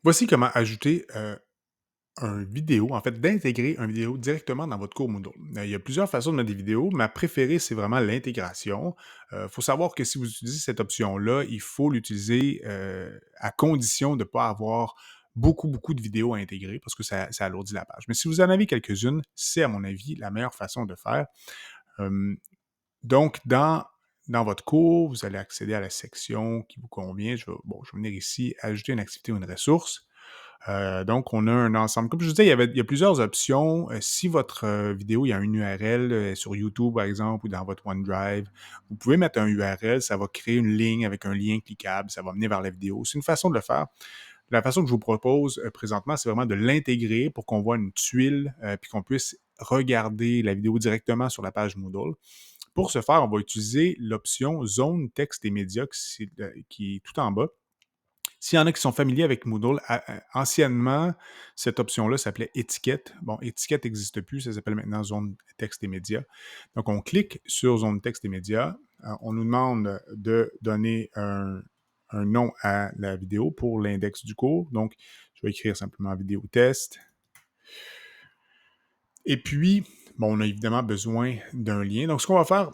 Voici comment ajouter, un vidéo, en fait, d'intégrer un vidéo directement dans votre cours Moodle. Il y a plusieurs façons de mettre des vidéos. Ma préférée, c'est vraiment l'intégration. Faut savoir que si vous utilisez cette option-là, il faut l'utiliser, à condition de ne pas avoir beaucoup de vidéos à intégrer parce que ça alourdit la page. Mais si vous en avez quelques-unes, c'est à mon avis la meilleure façon de faire. Hem, donc dans votre cours, vous allez accéder à la section qui vous convient. Je vais venir ici, ajouter une activité ou une ressource. Donc, on a un ensemble. Comme je vous disais, il y a plusieurs options. Si votre vidéo, il y a une URL sur YouTube, par exemple, ou dans votre OneDrive, vous pouvez mettre un URL, ça va créer une ligne avec un lien cliquable, ça va mener vers la vidéo. C'est une façon de le faire. La façon que je vous propose présentement, c'est vraiment de l'intégrer pour qu'on voit une tuile, puis qu'on puisse regarder la vidéo directement sur la page Moodle. Pour ce faire, on va utiliser l'option Zone, texte et médias qui est tout en bas. S'il y en a qui sont familiers avec Moodle, anciennement, cette option-là s'appelait étiquette. Bon, étiquette n'existe plus, ça s'appelle maintenant zone texte et médias. Donc, on clique sur zone texte et médias. On nous demande de donner un nom à la vidéo pour l'index du cours. Donc, je vais écrire simplement vidéo test. Et puis, bon, on a évidemment besoin d'un lien. Donc, ce qu'on va faire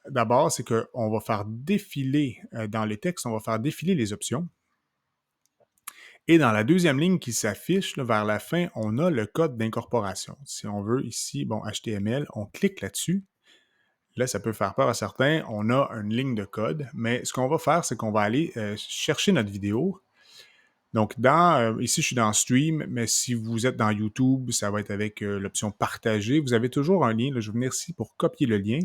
d'abord, c'est qu'on va faire défiler dans les textes, on va faire défiler les options. Et dans la deuxième ligne qui s'affiche, là, vers la fin, on a le code d'incorporation. Si on veut ici, bon, HTML, on clique là-dessus. Là, ça peut faire peur à certains. On a une ligne de code, mais ce qu'on va faire, c'est qu'on va aller chercher notre vidéo. Donc, ici, je suis dans Stream, mais si vous êtes dans YouTube, ça va être avec l'option Partager. Vous avez toujours un lien. Là, je vais venir ici pour copier le lien.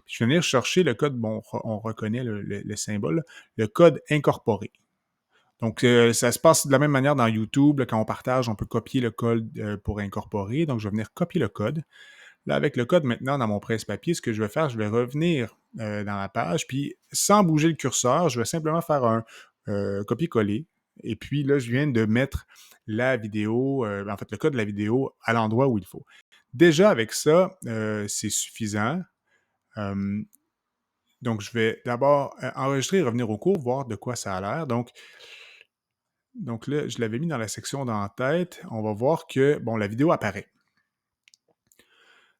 Puis je vais venir chercher le code, bon, on reconnaît le symbole, le code incorporé. Donc, ça se passe de la même manière dans YouTube. Là, quand on partage, on peut copier le code pour incorporer. Donc, je vais venir copier le code. Là, avec le code maintenant dans mon presse-papier, ce que je vais faire, je vais revenir dans la page, puis sans bouger le curseur, je vais simplement faire un copier-coller. Et puis là, je viens de mettre la vidéo, en fait, le code de la vidéo à l'endroit où il faut. Déjà, avec ça, c'est suffisant. Donc, je vais d'abord enregistrer et revenir au cours, voir de quoi ça a l'air. Donc là, je l'avais mis dans la section d'en-tête. On va voir que, bon, la vidéo apparaît.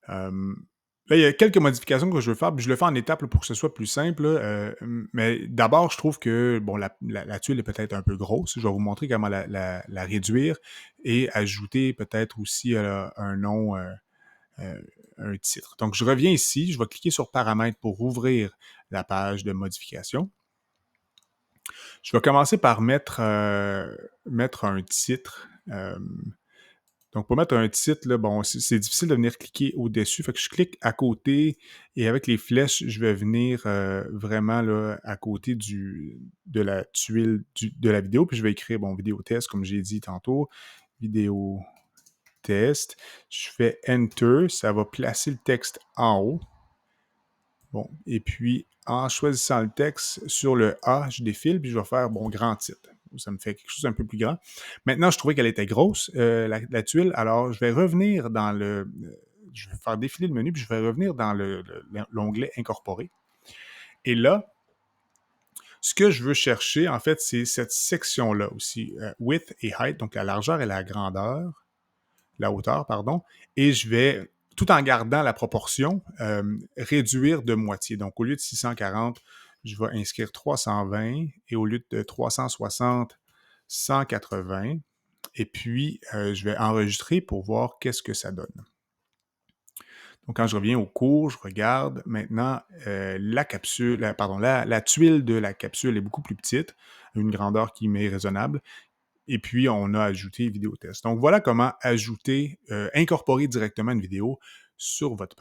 Là, il y a quelques modifications que je veux faire, puis je le fais en étapes là, pour que ce soit plus simple. Mais d'abord, je trouve que bon, la tuile est peut-être un peu grosse. Je vais vous montrer comment la réduire et ajouter peut-être aussi un nom, euh, un titre. Donc, je reviens ici, je vais cliquer sur Paramètres pour ouvrir la page de modification. Je vais commencer par mettre un titre. Donc, pour mettre un titre, là, bon, c'est difficile de venir cliquer au-dessus. Fait que je clique à côté et avec les flèches, je vais venir vraiment là, à côté de la tuile de la vidéo. Puis je vais écrire, bon, vidéo test, comme j'ai dit tantôt. Vidéo test. Je fais Enter. Ça va placer le texte en haut. Bon, et puis en choisissant le texte sur le A, je défile, puis je vais faire, bon, grand titre. Ça me fait quelque chose d'un peu plus grand. Maintenant, je trouvais qu'elle était grosse, la tuile, alors je vais revenir je vais faire défiler le menu, puis je vais revenir dans l'onglet Incorporer. Et là, ce que je veux chercher, en fait, c'est cette section-là aussi, Width et Height, donc la largeur et la hauteur, pardon, et je vais, tout en gardant la proportion, réduire de moitié. Donc, au lieu de 640, je vais inscrire 320 et au lieu de 360, 180. Et puis, je vais enregistrer pour voir qu'est-ce que ça donne. Donc, quand je reviens au cours, je regarde. Maintenant, la tuile de la capsule est beaucoup plus petite, une grandeur qui m'est raisonnable. Et puis, on a ajouté vidéo test. Donc, voilà comment incorporer directement une vidéo sur votre page.